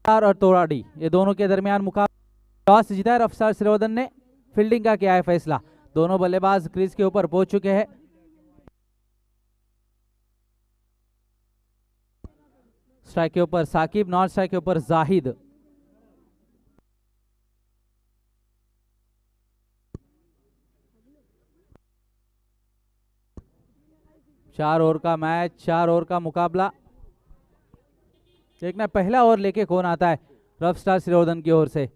और तोराडी ये दोनों के दरमियान मुकाबला। टॉस जीता है रफ्तार श्रीवर्धन ने, फील्डिंग का किया है फैसला। दोनों बल्लेबाज क्रीज के ऊपर पहुंच चुके हैं। स्ट्राइक के ऊपर साकिब, नॉन स्ट्राइक के ऊपर जाहिद। चार ओवर का मैच, 4 ओवर का मुकाबला। देखना पहला ओवर लेके कौन आता है रफ स्टार श्रीवर्धन की ओर से।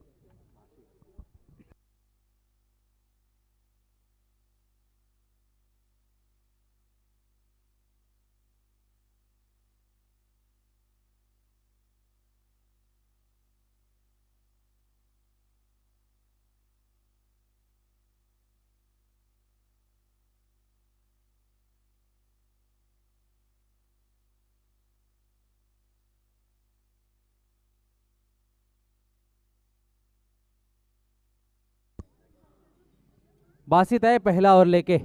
बासित है पहला ओवर लेके,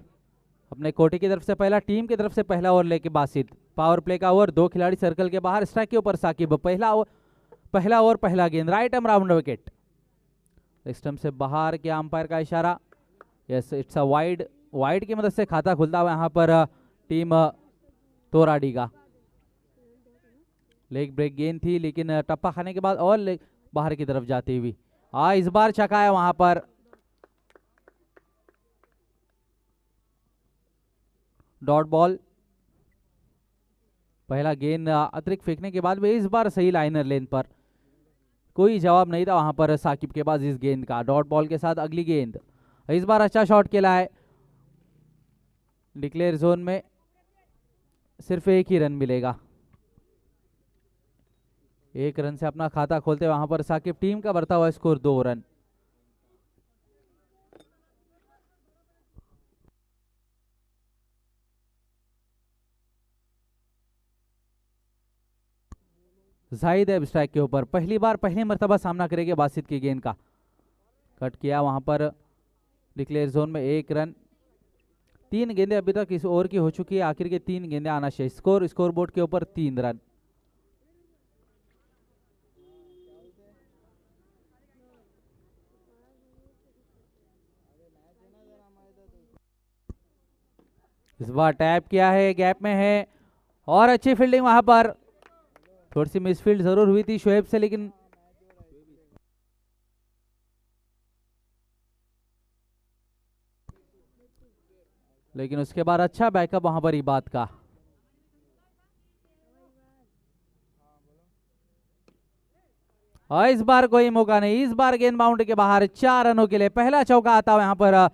अपने कोटे की तरफ से पहला, टीम की तरफ से पहला ओवर लेके बासित। पावर प्ले का ओवर, 2 खिलाड़ी सर्कल के बाहर। स्ट्राइक के ऊपर साकिब, पहला ओवर पहला गेंद, right arm round wicket. Stump से बाहर के अंपायर का इशारा। Yes, it's a wide. Wide की मदद से खाता खुलता हुआ यहाँ पर टीम तोराडी का। लेग ब्रेक गेंद थी लेकिन टप्पा खाने के बाद और बाहर की तरफ जाती हुई। इस बार छक्का है वहां पर। Dot ball. पहला गेंद अतिरिक्त फेंकने के बाद भी इस बार सही लाइनर लेन पर, कोई जवाब नहीं था वहां पर साकिब के पास इस गेंद का। डॉट बॉल के साथ अगली गेंद, इस बार अच्छा शॉट खेला है। डिक्लेयर जोन में सिर्फ एक ही रन मिलेगा। 1 रन से अपना खाता खोलते वहां पर साकिब। टीम का बढ़ता हुआ स्कोर 2 रन। जाहिद है स्ट्राइक के ऊपर, पहली बार पहली मर्तबा सामना करेंगे बासित की गेंद का। कट किया वहां पर डिक्लेयर जोन में 1 रन। 3 गेंदें अभी तक इस ओवर की हो चुकी है, आखिर के 3 गेंदें आना शेष। स्कोर बोर्ड के ऊपर 3 रन। इस बार टैप किया है, गैप में है और अच्छी फील्डिंग वहां पर। थोड़ी सी मिसफील्ड जरूर हुई थी शोएब से, लेकिन उसके बाद अच्छा बैकअप वहां पर इबाद का। और इस बार कोई मौका नहीं, इस बार गेंद बाउंड्री के बाहर। 4 रनों के लिए पहला चौका आता है यहां पर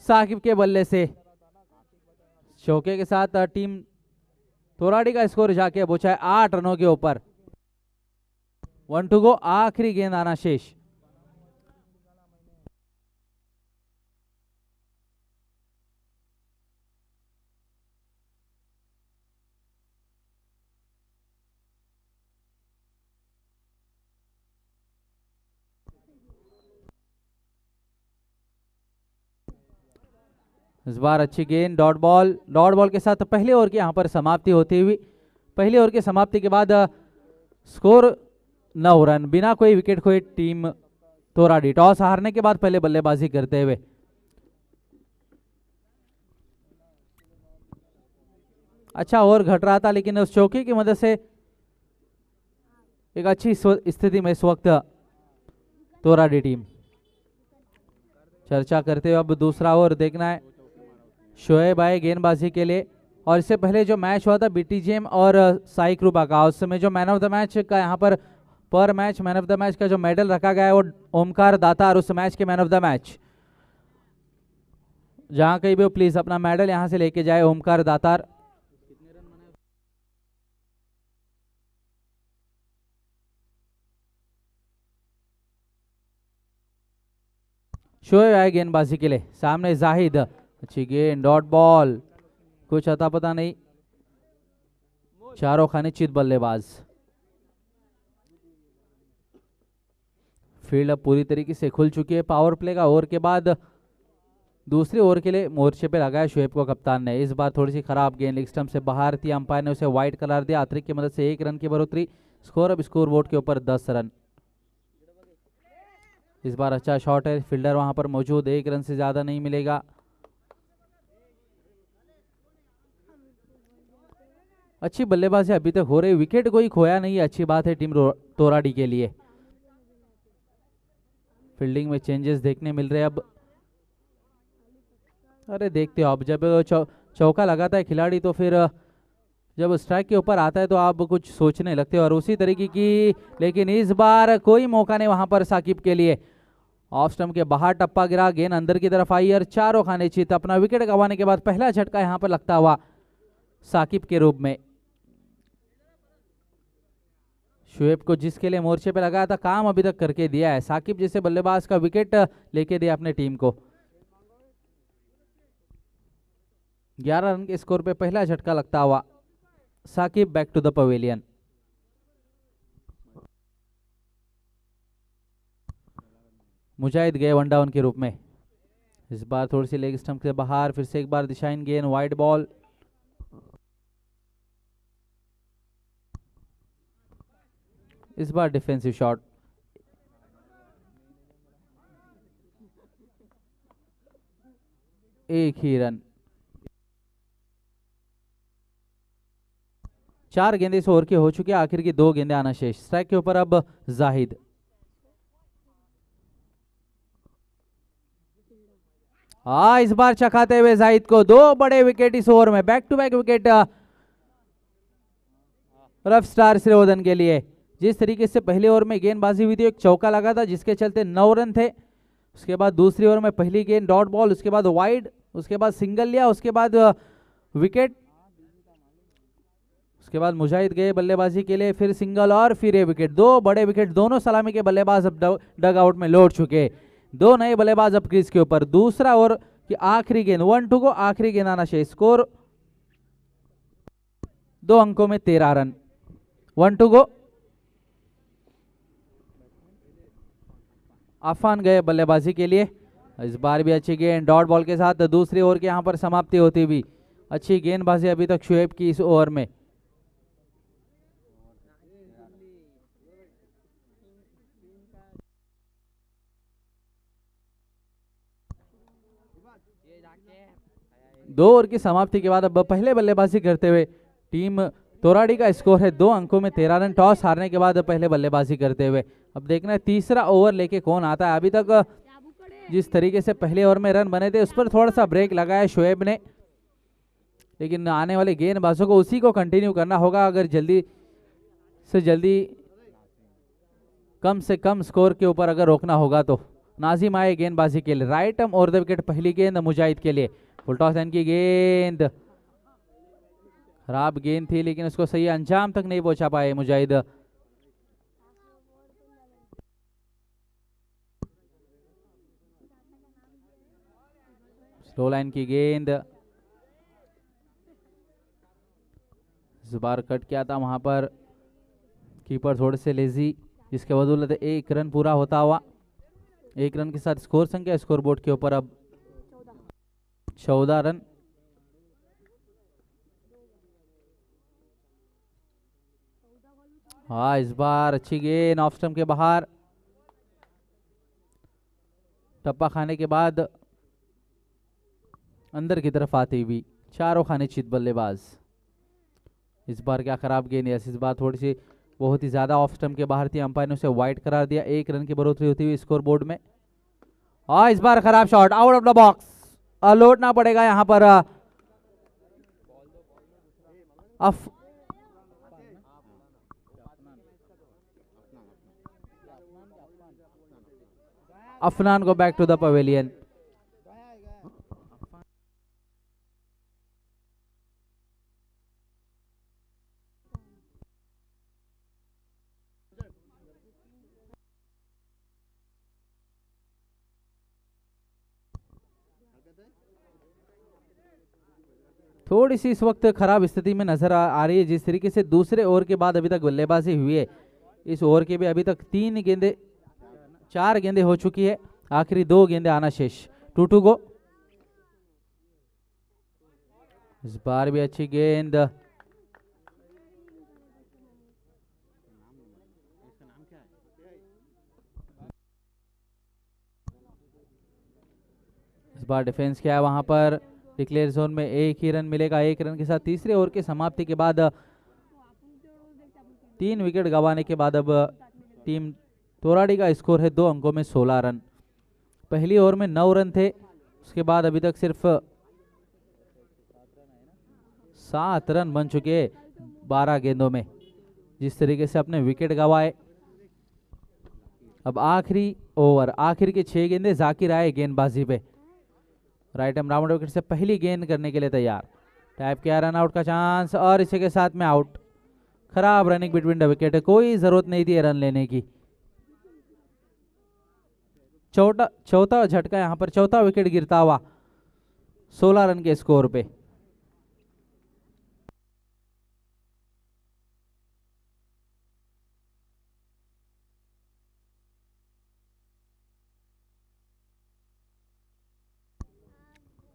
साकिब के बल्ले से। चौके के साथ टीम तोराडी का स्कोर जाके पहुंचा है 8 रनों के ऊपर। 1 टू गो, आखिरी गेंद आना शेष। इस बार अच्छी गेंद, डॉट बॉल के साथ पहले ओवर की यहां पर समाप्ति होती हुई। पहले ओवर की समाप्ति के बाद स्कोर 9 रन, बिना कोई विकेट खोए टीम तोराडी टॉस हारने के बाद पहले बल्लेबाजी करते हुए। अच्छा ओवर घट रहा था लेकिन उस चौके की मदद से एक अच्छी स्थिति में इस वक्त तोराडी टीम। चर्चा करते हुए अब दूसरा ओवर देखना है शोएब आए गेंदबाजी के लिए। और इससे पहले जो मैच हुआ था बीटीजीएम और साई कृपा का, उस समय जो मैन ऑफ द मैच का यहाँ पर match man of the match का जो मेडल रखा गया है वो ओमकार दातार, उस मैच के मैन ऑफ द मैच। जहां कहीं भी हो प्लीज अपना मेडल यहां से लेके जाए ओमकार दातार। शोएब आए गेंदबाजी के लिए, सामने जाहिद। अच्छी गेंद, डॉट बॉल, कुछ अता पता नहीं। चारों खाने चित बल्लेबाज। फील्ड अब पूरी तरीके से खुल चुकी है। पावर प्ले का ओवर के बाद दूसरे ओवर के लिए मोर्चे पे लगाया शोएब को कप्तान ने। इस बार थोड़ी सी खराब गेंद, लेग स्टंप से बाहर थी, अंपायर ने उसे वाइड करार दिया। अतिरिक्त की मदद से 1 रन की बढ़ोतरी। स्कोर अब स्कोर बोर्ड के ऊपर 10 रन। इस बार अच्छा शॉट है, फील्डर वहां पर मौजूद, 1 रन से ज्यादा नहीं मिलेगा। अच्छी बल्लेबाजी अभी तक हो रही, विकेट कोई खोया नहीं है, अच्छी बात है टीम तोराडी के लिए। फील्डिंग में चेंजेस देखने मिल रहे हैं अब। अरे देखते हो, अब जब चौका लगाता है खिलाड़ी तो फिर जब स्ट्राइक के ऊपर आता है तो आप कुछ सोचने लगते हो, और उसी तरीके की, लेकिन इस बार कोई मौका नहीं वहां पर साकिब के लिए। ऑफ स्टंप के बाहर टप्पा गिरा, गेंद अंदर की तरफ आई और चारों खाने चित। अपना विकेट गंवाने के बाद पहला झटका यहां पर लगता हुआ साकिब के रूप में। शुएब को जिसके लिए मोर्चे पे लगाया था, काम अभी तक करके दिया है। साकिब जैसे बल्लेबाज का विकेट लेके दिया अपने टीम को। 11 रन के स्कोर पे पहला झटका लगता हुआ Saqib back to the pavilion. Mujahid गए वन डाउन के रूप में। इस बार थोड़ी सी लेग स्टंप से बाहर, फिर से एक बार दिशाइन गेंद, वाइड बॉल। इस बार डिफेंसिव शॉट, एक ही रन। 4 गेंदे इस ओवर के हो चुके, आखिर की 2 गेंदे आना शेष। स्ट्राइक के ऊपर अब जाहिद। इस बार चखाते हुए जाहिद को 2 बड़े विकेट इस ओवर में, बैक टू बैक विकेट रफ स्टार श्रीवर्धन के लिए। जिस तरीके से पहले ओवर में गेंदबाजी हुई थी, एक चौका लगा था जिसके चलते 9 रन थे। उसके बाद दूसरी ओवर में पहली गेंद डॉट बॉल, उसके बाद वाइड, उसके बाद सिंगल लिया, उसके बाद विकेट। उसके बाद मुजाहिद गए बल्लेबाजी के लिए, फिर सिंगल और फिर ये विकेट। 2 बड़े विकेट, दोनों सलामी के बल्लेबाज अब डग आउट में लौट चुके। 2 नए बल्लेबाज अब क्रीज के ऊपर। दूसरा ओवर की आखिरी गेंद, 1-2 को आखिरी गेंद आना शेष। स्कोर 2 अंकों में 13 रन। 1-2 को अफान गए बल्लेबाजी के लिए। इस बार भी अच्छी गेंद डॉट बॉल के साथ दूसरी ओवर के यहां पर समाप्ति होती हुई। अच्छी गेंदबाजी अभी तक शुएब की इस ओवर में। दो ओवर की समाप्ति के बाद अब पहले बल्लेबाजी करते हुए टीम तोराडी का स्कोर है 2 अंकों में 13 रन। टॉस हारने के बाद पहले बल्लेबाजी करते हुए अब देखना है तीसरा ओवर लेके कौन आता है। अभी तक जिस तरीके से पहले ओवर में रन बने थे उस पर थोड़ा सा ब्रेक लगाया शुएब ने, लेकिन आने वाले गेंदबाजों को उसी को कंटिन्यू करना होगा अगर जल्दी से जल्दी कम से कम स्कोर के ऊपर अगर रोकना होगा तो। नाजिम आए गेंदबाजी के लिए, राइट आर्म और द विकेट। पहली गेंद मुजाहिद के लिए, फुल टॉस की गेंद, खराब गेंद थी लेकिन उसको सही अंजाम तक नहीं पहुंचा पाए मुजाहिद। स्लो लाइन की गेंद, इस बार कट किया था वहां पर कीपर थोड़े से लेजी, जिसके बदौलत 1 रन पूरा होता हुआ। 1 रन के साथ स्कोर संख्या स्कोर बोर्ड के ऊपर अब 14 रन। हाँ, इस बार अच्छी गेंद ऑफ स्टंप के बाहर, टप्पा खाने के बाद अंदर की तरफ आती हुई। चारों खाने चित बल्लेबाज। इस बार क्या खराब गेंद है, इस बार थोड़ी सी बहुत ही ज्यादा ऑफ स्टंप के बाहर थी, अंपायर ने उसे वाइड करार दिया। 1 रन की बढ़ोतरी होती हुई स्कोर बोर्ड में। हाँ, इस बार खराब shot, out of the box, लौटना पड़ेगा यहां पर। अफनान को बैक टू द पवेलियन। थोड़ी सी इस वक्त खराब स्थिति में नजर आ रही है। जिस तरीके से दूसरे ओवर के बाद अभी तक बल्लेबाजी हुई है, इस ओवर के भी अभी तक 4 गेंदें हो चुकी है, आखिरी 2 गेंदें आना शेष। 2-2 को। इस बार भी अच्छी गेंद, बार डिफेंस किया है वहां पर। डिक्लेयर जोन में एक ही रन मिलेगा। एक रन के साथ तीसरे ओवर की समाप्ति के बाद 3 विकेट गंवाने के बाद अब टीम तोराड़ी का स्कोर है 2 अंकों में 16 रन। पहली ओवर में 9 रन थे, उसके बाद अभी तक सिर्फ 7 रन बन चुके 12 गेंदों में। जिस तरीके से अपने विकेट गंवाए, अब आखिरी ओवर, आखिर की 6 गेंदें। जाकिर आए गेंदबाजी पे, राइट आर्म राउंड विकेट से पहली गेंद करने के लिए तैयार। टैप किया, रन आउट का चांस और इसी के साथ में आउट। खराब रनिंग बिटवीन द विकेट, कोई जरूरत नहीं थी रन लेने की। चौथा झटका यहां पर, चौथा विकेट गिरता हुआ 16 रन के स्कोर पे।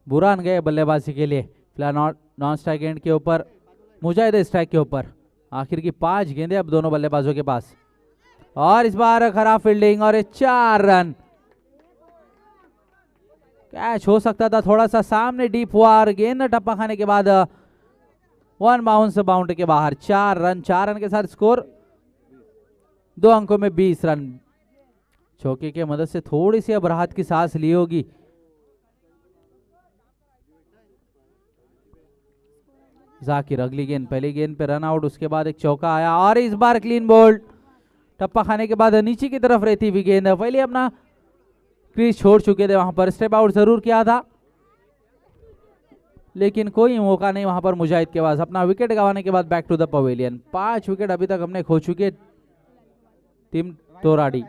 बुरान गए बल्लेबाजी के लिए। फिलहाल नॉन स्ट्राइक एंड के ऊपर, मुजाहिद स्ट्राइक के ऊपर। आखिर की 5 गेंदें अब दोनों बल्लेबाजों के पास, और इस बार खराब फील्डिंग और 4 रन। कैच हो सकता था, थोड़ा सा सामने डीप हुआ और गेंद टप्पा खाने के बाद 1 बाउंस बाउंड्री के बाहर। 4 रन, 4 रन के साथ स्कोर 2 अंकों में 20 रन। चौके की मदद से थोड़ी सी अब राहत की सांस ली होगी। जाकिर अगली गेंद, पहली गेंद पे रन आउट, उसके बाद एक चौका आया और इस बार क्लीन बोल्ड। टप्पा खाने के बाद नीचे की तरफ रहती हुई गेंद, पहले अपना क्रीज छोड़ चुके थे, वहां पर स्टेप आउट जरूर किया था, लेकिन कोई मौका नहीं वहां पर मुजाहिद के पास। अपना विकेट गंवाने के बाद back to the pavilion. 5 wicket अभी तक हमने खो चुके टीम तोराड़ी।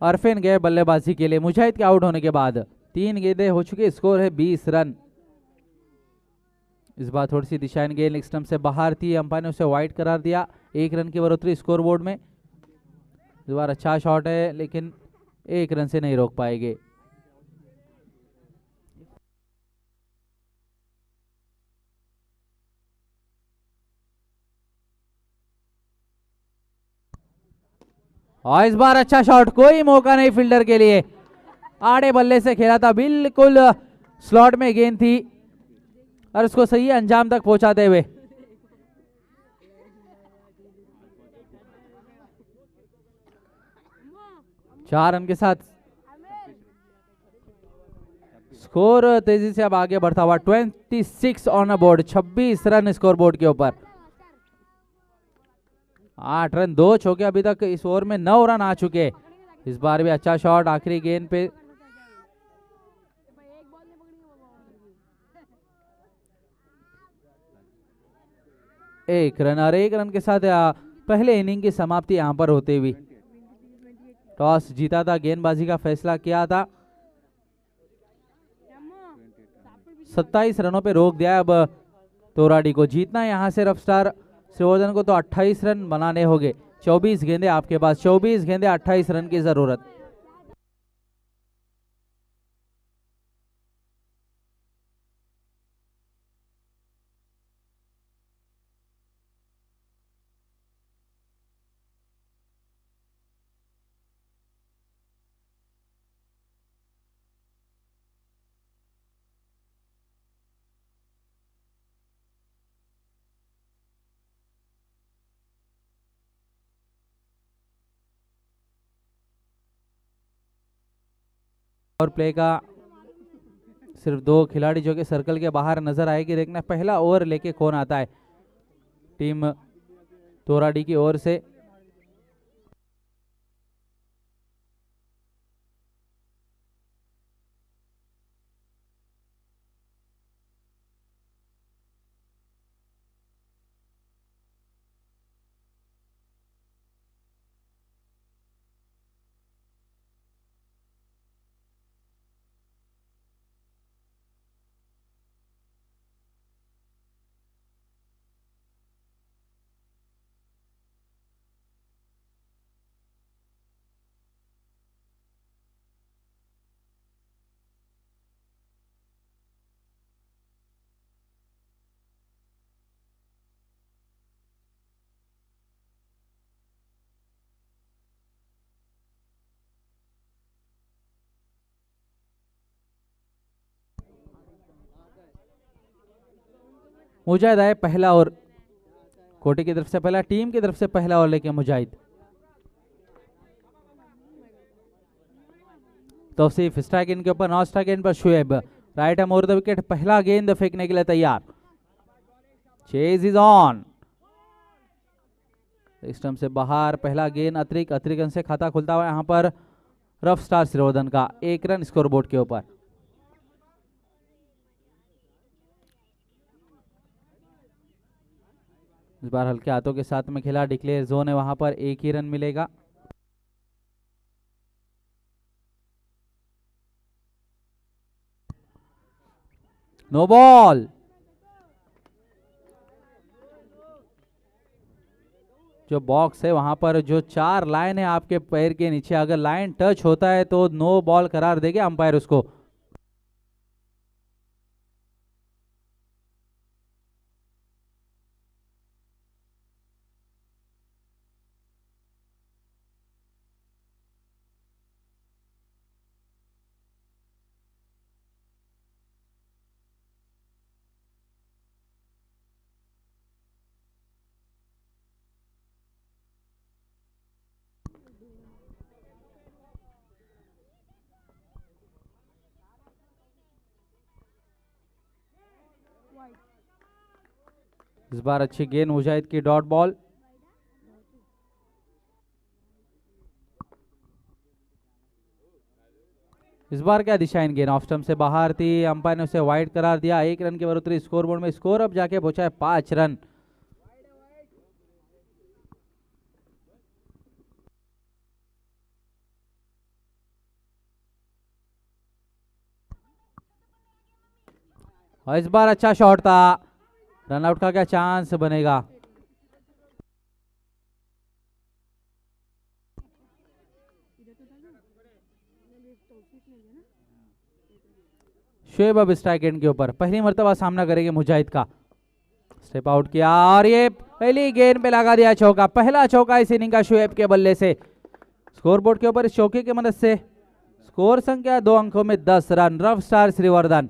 अरफिन गए बल्लेबाजी के लिए मुजाहिद के आउट होने के बाद। 3 गेंदें हो चुकी, स्कोर है 20 रन। इस बार थोड़ी सी दिशाएं गेंद स्टंप से बाहर थी, अंपायर ने उसे वाइड करार दिया। 1 रन की बढ़ोतरी स्कोर बोर्ड में। इस बार अच्छा शॉट है, लेकिन 1 रन से नहीं रोक पाएंगे। और इस बार अच्छा शॉट, कोई मौका नहीं फील्डर के लिए। आड़े बल्ले से खेला था, बिल्कुल स्लॉट में गेंद थी और उसको सही अंजाम तक पहुंचाते हुए। चार रन के साथ स्कोर तेजी से अब आगे बढ़ता हुआ। 26 on a board, 26 run score board के ऊपर। 8 रन, 2 चौके अभी तक इस ओवर में 9 रन आ चुके। इस बार भी अच्छा शॉट आखिरी गेंद पे। एक रन, और 1 रन के साथ पहले इनिंग की समाप्ति यहां पर होते हुई। टॉस जीता था, गेंदबाजी का फैसला किया था, 27 रनों पे रोक दिया। अब तोराड़ी को जीतना यहां से रफ्तार श्रीवर्धन को तो 28 रन बनाने होंगे। 24 गेंदें आपके पास, 24 गेंदें 28 रन की जरूरत। और प्ले का सिर्फ 2 खिलाड़ी जो कि सर्कल के बाहर नजर आएगी। देखना पहला ओवर लेके कौन आता है टीम तोराड़ी की ओर से। मुजाहिद आए पहला ओवर, कोटी की तरफ से पहला, टीम की तरफ से पहला ओवर लेके मुजाहिद। तौसीफ स्ट्राइक इन के ऊपर, नॉन स्ट्राइक इन पर Shoaib, right ham over the wicket, पहला गेंद फेंकने के लिए तैयार। चेज इज ऑन, स्टंप से बाहर, पहला गेंद अतिरिक्त रन से खाता खुलता हुआ यहां पर रफ स्टार सिरोधन का 1 रन स्कोरबोर्ड के ऊपर। इस बार हल्के हाथों के साथ में खेला, डिक्लेयर जोन है, वहां पर 1 ही रन मिलेगा। नो बॉल, जो बॉक्स है वहां पर जो 4 लाइन है आपके पैर के नीचे, अगर लाइन टच होता है तो नो बॉल करार देंगे अंपायर उसको। इस बार अच्छी गेंद मुजाहिद की, डॉट बॉल। इस बार क्या दिशा इन गेंद ऑफ स्टंप से बाहर थी, अंपायर ने उसे वाइड करार दिया। 1 रन की बढ़ोतरी स्कोरबोर्ड में, स्कोर अब जाके पहुंचा है 5 रन। और इस बार अच्छा शॉट था, रनआउट का क्या चांस बनेगा। शुएब अब स्ट्राइक एंड के ऊपर, पहली मर्तबा सामना करेंगे मुजाहिद का। स्टेप आउट किया और ये पहली गेंद पे लगा दिया चौका, पहला चौका इस इनिंग का शुएब के बल्ले से। स्कोरबोर्ड के ऊपर इस चौके की मदद से स्कोर संख्या 2 अंकों में 10 रन, रफ स्टार श्रीवर्धन।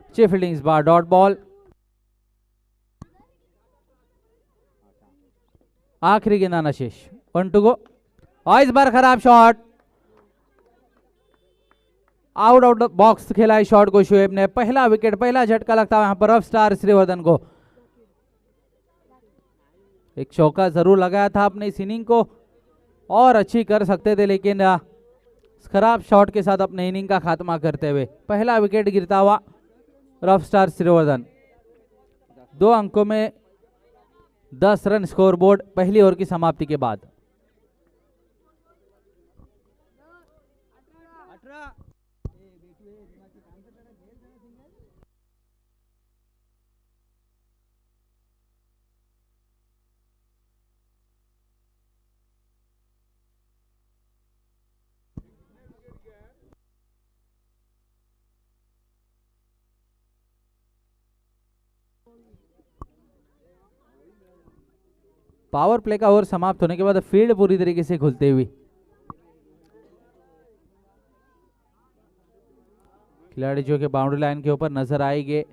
अच्छी फील्डिंग इस बार, डॉट बॉल। आखिरी गेंद आना शेष, 1 टू गो। और इस बार खराब शॉट, आउट बॉक्स खेला है शॉट को शुएब ने। पहला विकेट, पहला झटका लगता है यहां पर रफ स्टार श्रीवर्धन को। एक चौका जरूर लगाया था अपने इस इनिंग को, और अच्छी कर सकते थे, लेकिन खराब शॉट के साथ अपने इनिंग का खात्मा करते हुए पहला विकेट गिरता हुआ रफ स्टार श्रीवर्धन। 2 अंकों में 10 रन स्कोरबोर्ड पहली ओवर की समाप्ति के बाद। पावर प्ले का ओवर समाप्त होने के बाद फील्ड पूरी तरीके से खुलती हुई, खिलाड़ी जो कि बाउंड्री लाइन के ऊपर नजर आएंगे।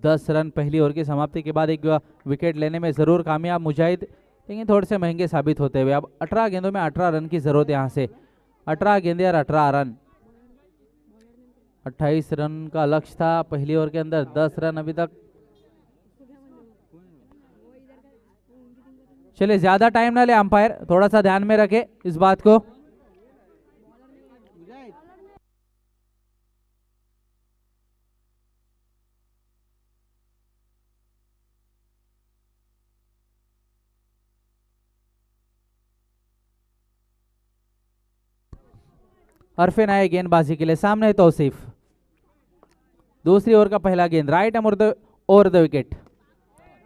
10 रन पहली ओवर की समाप्ति के बाद एक विकेट लेने में जरूर कामयाब मुजाहिद, लेकिन थोड़े से महंगे साबित होते हुए। अब 18 गेंदों में 18 रन की जरूरत है यहां से, 18 गेंदे और 18 रन। 28 रन का लक्ष्य था पहली ओवर के अंदर, 10 रन अभी तक। चलिए ज्यादा टाइम ना ले अंपायर, थोड़ा सा ध्यान में रखे इस बात को। अरफिन आए गेंदबाजी के लिए, सामने तौसीफ। दूसरी ओवर का पहला गेंद, right arm over the wicket.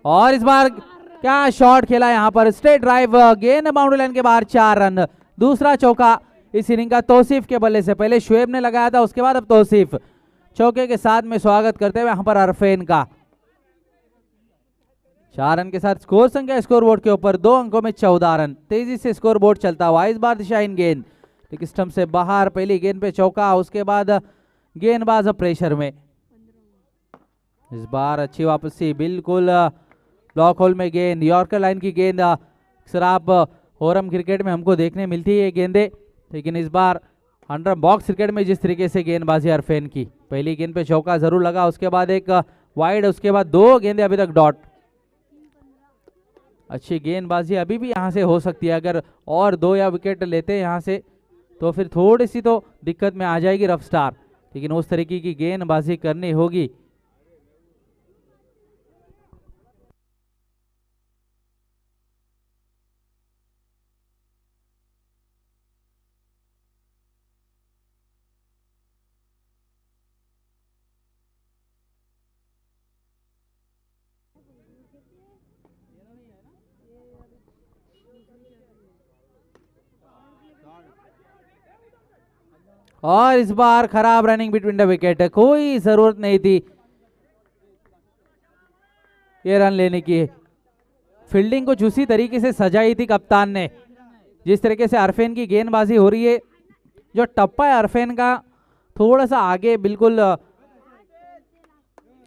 और इस बार क्या शॉट खेला यहाँ पर, स्ट्रेट ड्राइव, गेंद बाउंड्री लाइन के बाहर, 4 रन। दूसरा चौका इस इनिंग का तौसीफ के बल्ले से, पहले शुएब ने लगाया था, उसके बाद अब तौसीफ। चौके के साथ में स्वागत करते हुए यहाँ पर अरफेन का। 4 रन के साथ स्कोर संख्या स्कोरबोर्ड के ऊपर 2 अंकों में 14 रन। तेजी से स्कोरबोर्ड चलता हुआ, इस बार दिशाहीन गेंद, लेकिन स्टंप से बाहर, पहली गेंद पे चौका, उसके बाद गेंदबाज प्रेशर में। इस बार अच्छी वापसी, बिल्कुल ब्लॉक होल में गेंद, यॉर्कर लाइन की गेंद। अक्सर आप होरम क्रिकेट में हमको देखने मिलती है ये गेंदें, लेकिन इस बार अंडर बॉक्स क्रिकेट में जिस तरीके से गेंदबाजी अरफेन की, पहली गेंद पे चौका जरूर लगा, उसके बाद एक वाइड, उसके बाद 2 गेंदें अभी तक डॉट। अच्छी गेंदबाजी अभी भी यहाँ से हो सकती है, अगर और 2 या विकेट लेते हैं यहाँ से तो फिर थोड़ी सी तो दिक्कत में आ जाएगी रफ स्टार, लेकिन उस तरीके की गेंदबाजी करनी होगी। और इस बार खराब रनिंग बिटवीन द विकेट, कोई जरूरत नहीं थी ये रन लेने की। फील्डिंग को उसी तरीके से सजाई थी कप्तान ने, जिस तरीके से अरफेन की गेंदबाजी हो रही है, जो टप्पा है अरफेन का थोड़ा सा आगे बिल्कुल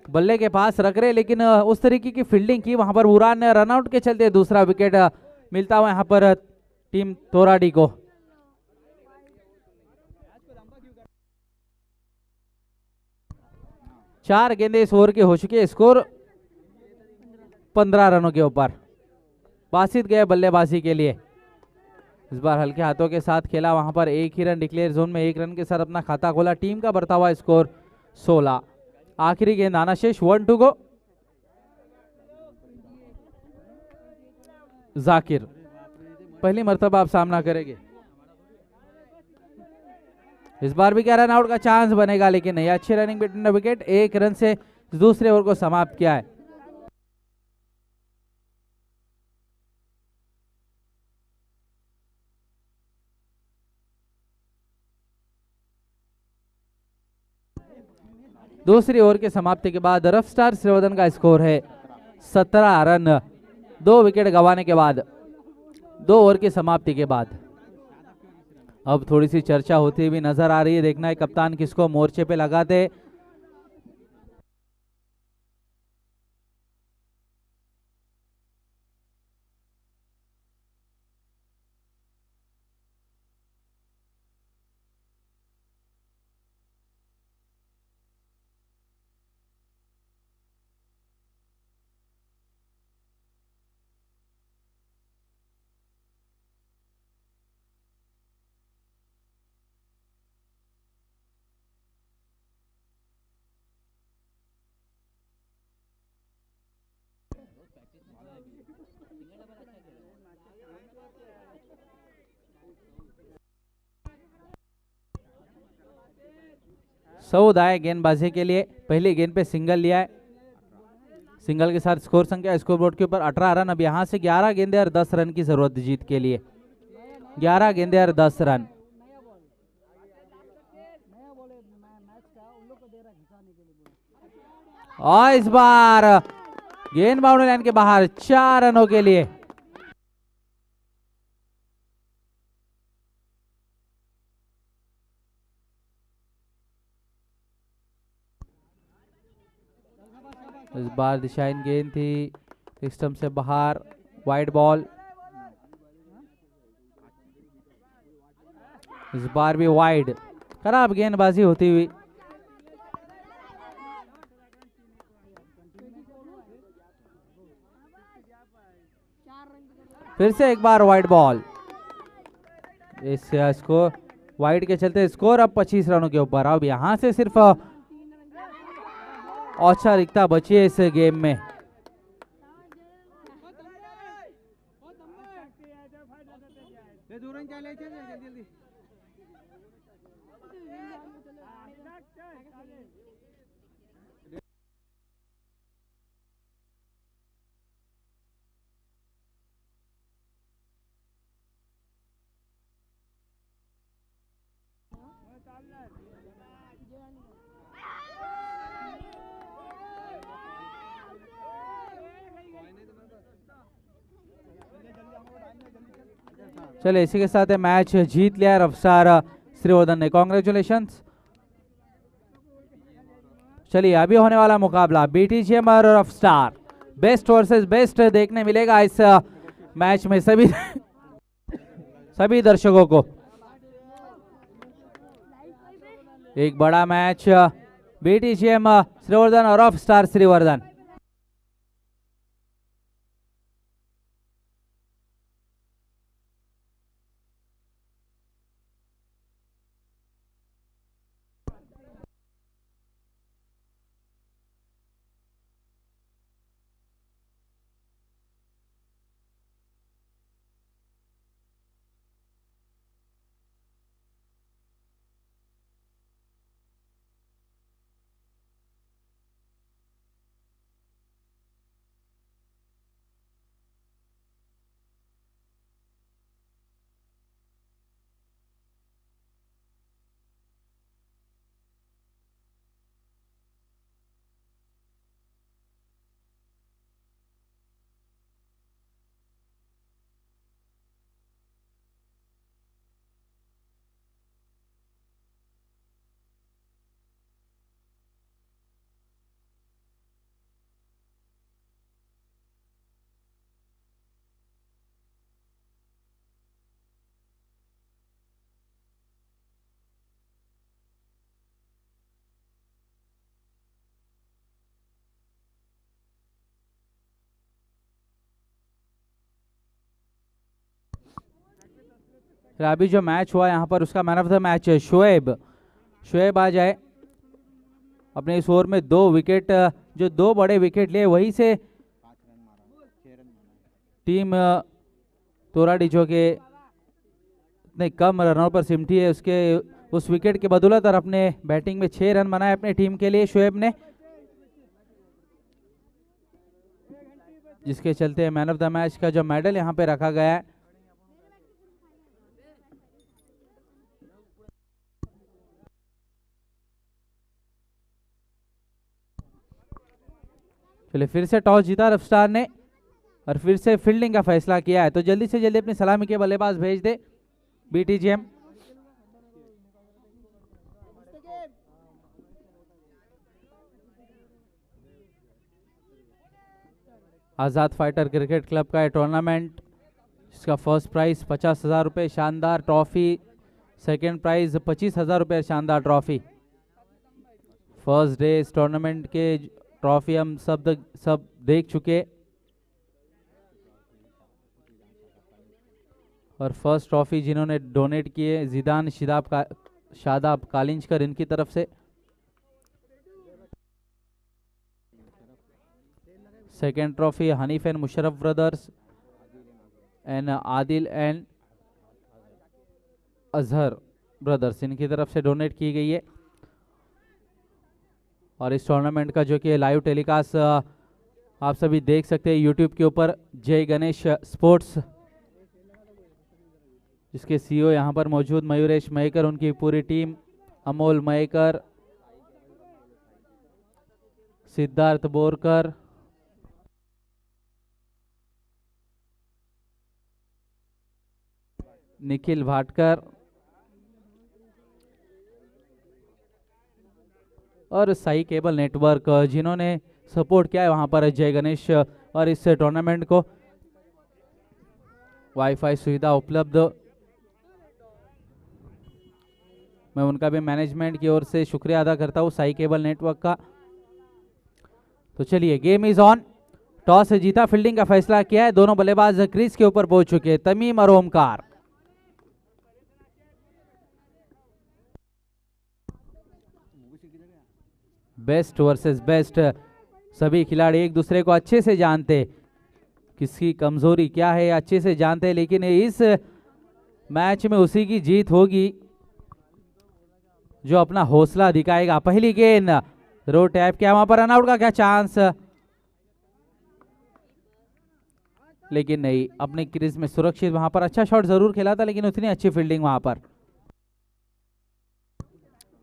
बल्ले के पास रख रहे, लेकिन उस तरीके की फील्डिंग की वहां पर बुरान ने, रनआउट के चलते दूसरा विकेट मिलता हुआ यहाँ पर टीम तोराडी को। चार गेंदे इस ओवर के हो चुके, स्कोर 15 रनों के ऊपर। बासित गए बल्लेबाजी के लिए, इस बार हल्के हाथों के साथ खेला, वहां पर 1 ही रन, डिक्लेयर जोन में 1 रन के साथ अपना खाता खोला। टीम का बढ़ता हुआ स्कोर 16। आखिरी गेंद आना शेष, 1 टू गो। जाकिर पहली मर्तबा आप सामना करेंगे, इस बार भी क्या रन आउट का चांस बनेगा, लेकिन नहीं, अच्छी running between the wicket, 1 run से दूसरे ओवर को समाप्त किया है। दूसरी ओवर के समाप्ति के बाद रफ स्टार श्रीवर्धन का स्कोर है 17 रन, 2 विकेट गंवाने के बाद, 2 ओवर की समाप्ति के बाद। अब थोड़ी सी चर्चा होती हुई नजर आ रही है, देखना है कप्तान किसको मोर्चे पे लगाते। सऊद आए गेंदबाजी के लिए, पहली गेंद पे सिंगल लिया है, सिंगल के साथ स्कोर संख्या स्कोरबोर्ड के ऊपर 18 रन। अब यहां से 11 गेंदे और 10 रन की जरूरत जीत के लिए, 11 गेंदे और 10 रन। और इस बार गेंद बाउंड्री लाइन के बाहर, 4 रनों के लिए। इस बार दिशाहीन गेंद थी, स्टंप से बाहर, वाइड बॉल। इस बार भी वाइड, खराब गेंदबाजी होती हुई। फिर से एक बार वाइड बॉल, इस स्कोर वाइड के चलते स्कोर अब 25 रनों के ऊपर। अब यहां से सिर्फ औपचारिकता बची है इस गेम में। चले इसी के साथ है मैच जीत लिया रफ्तार श्रीवर्धन ने, कॉन्ग्रेचुलेशंस। चलिए अभी होने वाला मुकाबला बीटीजीएम और रफ्तार, बेस्ट वर्सेस बेस्ट देखने मिलेगा इस मैच में सभी सभी दर्शकों को। एक बड़ा मैच बीटीजीएम श्रीवर्धन और रफ्तार श्रीवर्धन। अभी जो मैच हुआ यहाँ पर उसका man of the match Shoaib आ जाए। अपने इस ओवर में 2 विकेट, जो 2 बड़े विकेट लिए वहीं से टीम तोराडी जो के इतने कम रनों पर सिमटी है, उसके उस विकेट के बदौलत और अपने बैटिंग में 6 रन बनाए अपनी टीम के लिए शोएब ने, जिसके चलते मैन ऑफ द मैच का जो मेडल यहाँ पे रखा गया है। चलिए फिर से टॉस जीता रफ्तार ने और फिर से फील्डिंग का फैसला किया है, तो जल्दी से जल्दी अपनी सलामी के बल्लेबाज भेज दे बीटीजीएम। आजाद फाइटर क्रिकेट क्लब का टूर्नामेंट, जिसका फर्स्ट प्राइज 50,000 रुपये शानदार ट्रॉफी, सेकेंड प्राइज 25,000 रुपये शानदार ट्रॉफी। फर्स्ट डे इस टूर्नामेंट के ट्रॉफी हम सब देख चुके और फर्स्ट ट्रॉफी जिन्होंने डोनेट किए जिदान शादाब कालिंजकर, इनकी तरफ से। Second trophy Hanif and Musharraf brothers and Adil and Azhar brothers, इनकी तरफ से डोनेट की गई है। और इस टूर्नामेंट का जो कि लाइव टेलीकास्ट आप सभी देख सकते हैं यूट्यूब के ऊपर, जय गणेश स्पोर्ट्स, जिसके सीईओ यहाँ पर मौजूद मयूरेश मयेकर, उनकी पूरी टीम, अमोल मयेकर, सिद्धार्थ बोरकर, निखिल भाटकर और साई केबल नेटवर्क, जिन्होंने सपोर्ट किया है वहां पर जय गणेश और इस टूर्नामेंट को। वाईफाई सुविधा उपलब्ध, मैं उनका भी मैनेजमेंट की ओर से शुक्रिया अदा करता हूं, साई केबल नेटवर्क का। तो चलिए गेम इज ऑन। टॉस जीता, फील्डिंग का फैसला किया है, दोनों बल्लेबाज क्रीज के ऊपर पहुंच चुके हैं, तमीम और ओमकार। बेस्ट वर्सेस बेस्ट, सभी खिलाड़ी एक दूसरे को अच्छे से जानते, किसकी कमजोरी क्या है अच्छे से जानते, लेकिन इस मैच में उसी की जीत होगी जो अपना हौसला दिखाएगा। पहली गेंद रो टैप किया, वहां पर रनआउट का क्या चांस, लेकिन नहीं, अपने क्रीज में सुरक्षित, वहां पर अच्छा शॉट जरूर खेला था लेकिन उतनी अच्छी फील्डिंग वहां पर।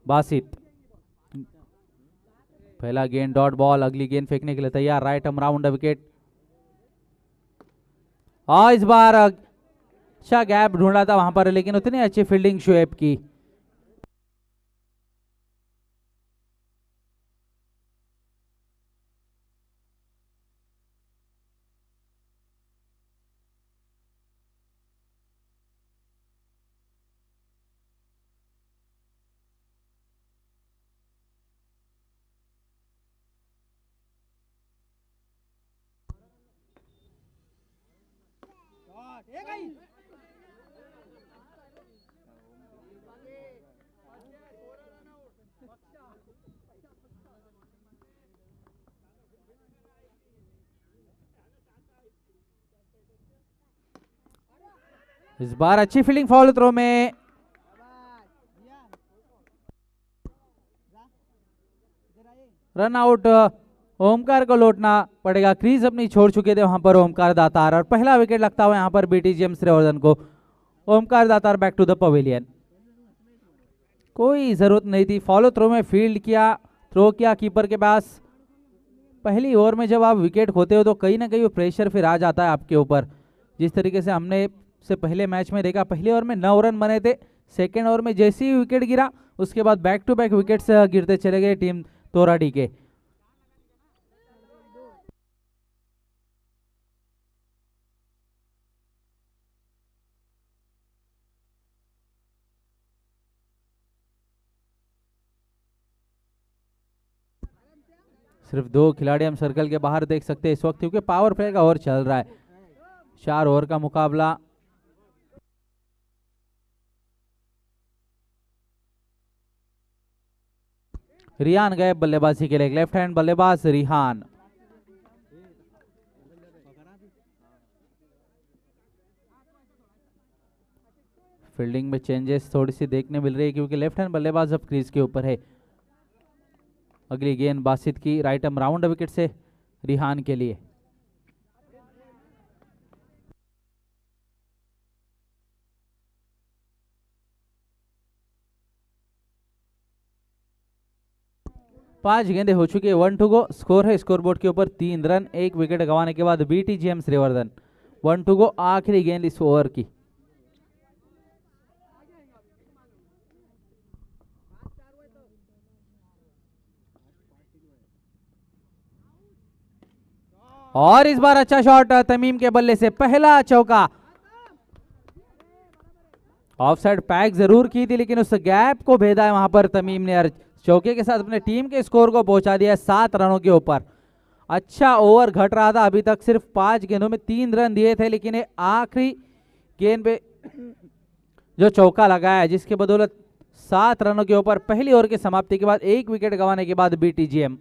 बासित पहला गेंद डॉट बॉल, अगली गेंद फेंकने के लिए तैयार, राइट आर्म राउंड विकेट। और इस बार अच्छा गैप ढूंढा था वहां पर, लेकिन उतनी अच्छी फील्डिंग शुएब की। इस बार अच्छी फील्डिंग फॉलो थ्रो में। Run out. ओमकार को लौटना पड़ेगा, क्रीज अपनी छोड़ चुके थे वहां पर ओमकार दातार, और पहला विकेट लगता हुआ यहां पर बीटीजीएम श्रीवर्धन को। ओमकार दातार बैक टू द पवेलियन। कोई जरूरत नहीं थी, फॉलो थ्रो में फील्ड किया, थ्रो किया कीपर के पास। पहली ओवर में जब आप विकेट खोते हो तो कहीं ना कहीं वो प्रेशर फिर आ जाता है आपके ऊपर। जिस तरीके से हमने से पहले मैच में देखा, पहले ओवर में 9 रन बने थे, सेकेंड ओवर में जैसे ही विकेट गिरा उसके बाद बैक टू बैक विकेट्स गिरते चले गए टीम तोराडी के। सिर्फ 2 खिलाड़ी हम सर्कल के बाहर देख सकते हैं इस वक्त, क्योंकि पावर प्ले का ओवर चल रहा है। 4 ओवर का मुकाबला। रिहान गए बल्लेबाजी के लिए, लेफ्ट हैंड बल्लेबाज रिहान। फील्डिंग में चेंजेस थोड़ी सी देखने मिल रही है, क्योंकि लेफ्ट हैंड बल्लेबाज अब क्रीज के ऊपर है। अगली गेंद बासित की राइट आर्म राउंड विकेट से रिहान के लिए। पांच गेंदें हो चुकी है, 1 टू गो। स्कोर है स्कोरबोर्ड के ऊपर 3 रन, 1 विकेट गंवाने के बाद बीटीजीएम श्रीवर्धन। 1 टू गो, आखिरी गेंद इस ओवर की। और इस बार अच्छा शॉट तमीम के बल्ले से, पहला चौका। ऑफसाइड पैक जरूर की थी, लेकिन उस गैप को भेदा है वहां पर तमीम ने, और चौके के साथ अपने टीम के स्कोर को पहुंचा दिया 7 रनों के ऊपर। अच्छा ओवर घट रहा था, अभी तक सिर्फ 5 गेंदों में 3 रन दिए थे, लेकिन आखिरी गेंद पे जो चौका लगाया, जिसके बदौलत 7 रनों के ऊपर पहली ओवर की समाप्ति के बाद 1 विकेट गंवाने के बाद बीटीजीएम।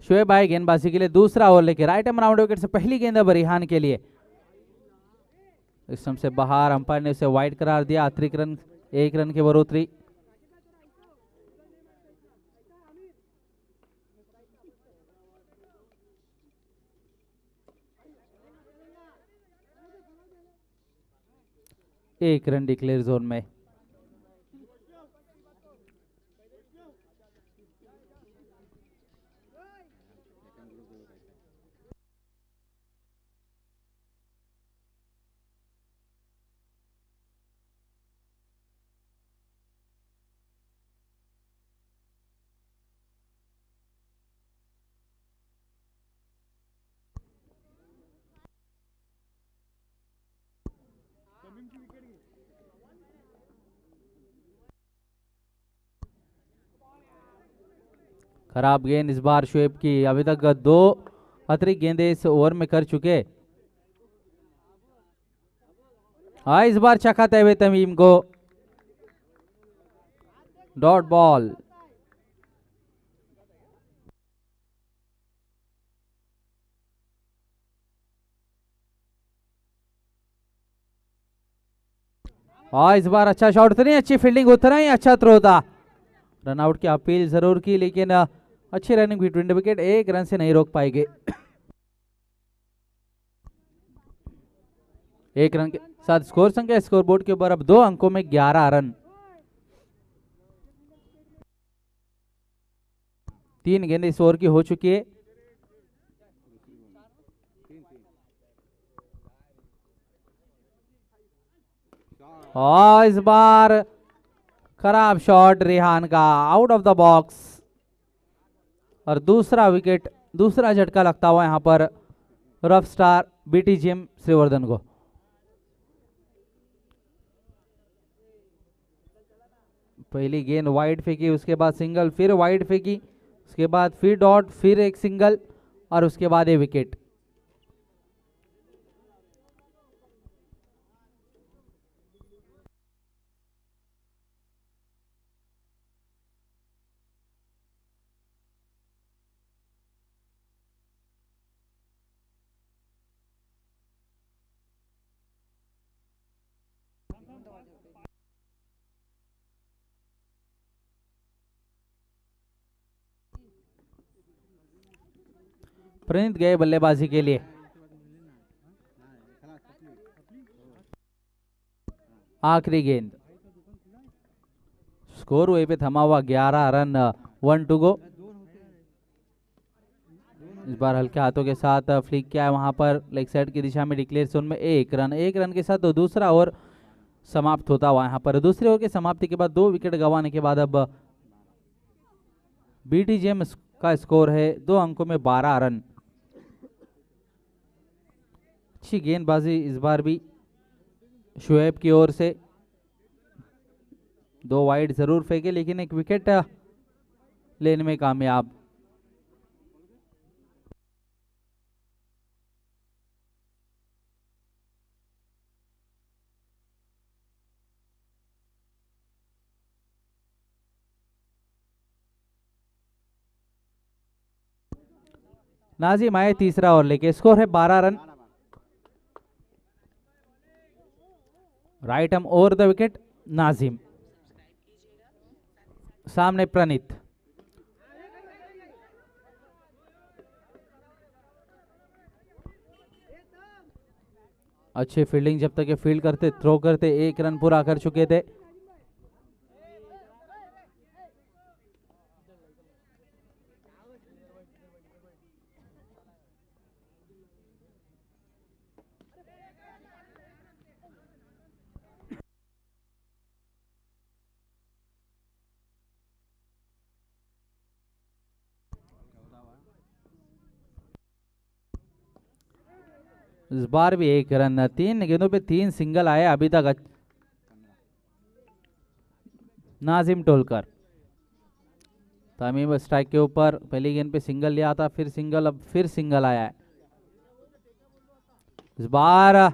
शोएब आए गेंदबाजी के लिए, दूसरा ओवर लेके राइट आर्म राउंड विकेट से पहली गेंद अब रिहान के लिए। इस समय से बाहर, अंपायर ने उसे वाइड करार दिया। अतिरिक्त रन, 1 रन की बढ़ोतरी। एक रन डिक्लेयर जोन में। खराब गेंद इस बार शोएब की, अभी तक 2 अतिरिक्त गेंदें इस ओवर में कर चुके। हाँ, इस बार चकाते हुए तमीम को, डॉट बॉल। और इस बार अच्छा शॉट, उतनी अच्छी फील्डिंग, उतना ही अच्छा थ्रो था। रनआउट की अपील जरूर की लेकिन अच्छी रनिंग भी, 20 विकेट, 1 रन से नहीं रोक पाएंगे। 1 रन के साथ स्कोर संख्या स्कोरबोर्ड के ऊपर अब 2 अंकों में 11 रन। 3 गेंद इस ओवर की हो चुकी है। और इस बार खराब शॉट रेहान का, आउट ऑफ द बॉक्स, और दूसरा विकेट, दूसरा झटका लगता हुआ यहां पर रफ स्टार बीटीजीएम श्रीवर्धन को। पहली गेंद वाइड फेंकी, उसके बाद सिंगल, फिर वाइड फेंकी, उसके बाद फिर डॉट, फिर एक सिंगल, और उसके बाद ये विकेट। प्रणीत गए बल्लेबाजी के लिए। आखिरी गेंद, स्कोर वहीं पे थमा हुआ, 11 रन, 1 टू गो। इस बार हल्के हाथों के साथ फ्लिक किया है वहां पर लेग साइड की दिशा में, डिक्लेयर जोन में 1 रन। 1 रन के साथ तो दूसरा ओवर समाप्त होता हुआ यहाँ पर। दूसरे ओवर की समाप्ति के बाद 2 विकेट गंवाने के बाद अब बीटीजीएम का स्कोर है 2 अंकों में 12 रन। अच्छी गेंदबाजी इस बार भी शुएब की ओर से, 2 वाइड जरूर फेंके लेकिन एक विकेट लेने में कामयाब। नाजिम आए तीसरा ओवर लेके, स्कोर है 12 run. Right arm over the wicket Nazim, सामने प्रणीत। अच्छी फील्डिंग, जब तक ये फील्ड करते, थ्रो करते, 1 रन पूरा कर चुके थे। इस बार भी 1 रन, 3 गेंदों पे 3 सिंगल आए अभी तक। नाजिम टोलकर, तमीम स्ट्राइक के ऊपर, पहली गेंद पे सिंगल लिया था, फिर सिंगल, अब फिर सिंगल आया है। इस बार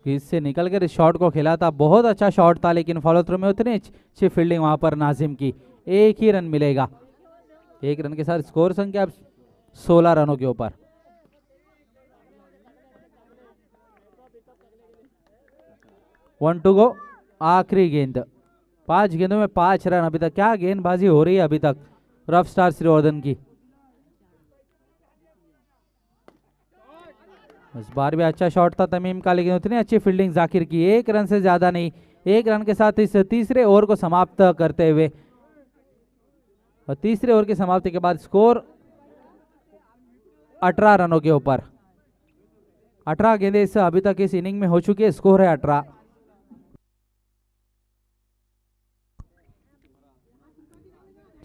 इससे निकल कर इस शॉट को खेला था, बहुत अच्छा शॉट था लेकिन फॉलो थ्रू में उतनी अच्छी फील्डिंग वहां पर नाजिम की। 1 ही रन मिलेगा। 1 रन के साथ स्कोर संख्या 16 रनों के ऊपर। वन टू गो, आखिरी गेंद, 5 गेंदों में 5 रन अभी तक। क्या गेंदबाजी हो रही है अभी तक रफ स्टार श्रीवर्धन की। इस बार भी अच्छा शॉट था तमीम का लेकिन उतनी अच्छी फील्डिंग जाकिर की। 1 रन से ज्यादा नहीं, 1 रन के साथ इस तीसरे ओवर को समाप्त करते हुए, और तीसरे ओवर की समाप्ति के बाद स्कोर 18 रनों के ऊपर। 18 गेंदें इस अभी तक इस इनिंग में हो चुकी है, स्कोर है 18।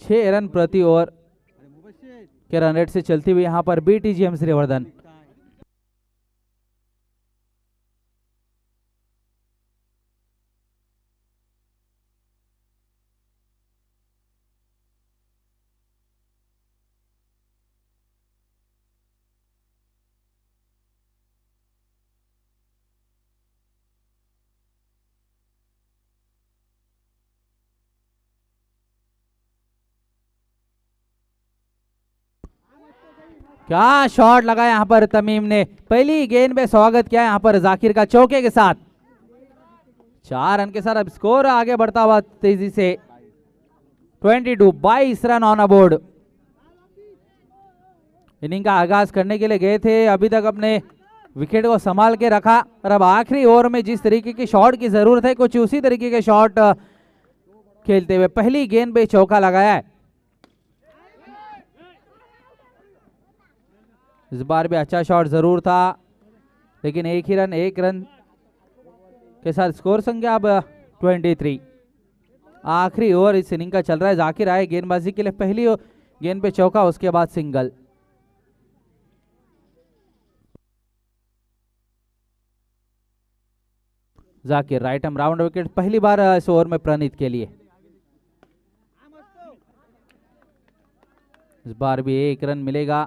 6 रन प्रति ओवर के रन रेट से चलती हुई यहां पर बीटीजीएम श्रीवर्धन। क्या शॉट लगा यहाँ पर तमीम ने, पहली गेंद पे स्वागत किया यहाँ पर जाकिर का चौके के साथ। 4 रन के साथ अब स्कोर आगे बढ़ता हुआ तेजी से 22 रन ऑन अबोर्ड। इनिंग का आगाज करने के लिए गए थे, अभी तक अपने विकेट को संभाल के रखा और अब आखिरी ओवर में जिस तरीके की शॉट की जरूरत है कुछ उसी तरीके के शॉट खेलते हुए पहली गेंद पे चौका लगाया है। इस बार भी अच्छा शॉट जरूर था लेकिन एक रन के साथ स्कोर संख्या अब 23। आखिरी ओवर इस इनिंग का चल रहा है। जाकिर आए गेंदबाजी के लिए, पहली गेंद पे चौका, उसके बाद single. Zakir right arm round wicket पहली बार इस ओवर में प्रणीत के लिए। इस बार भी 1 रन मिलेगा,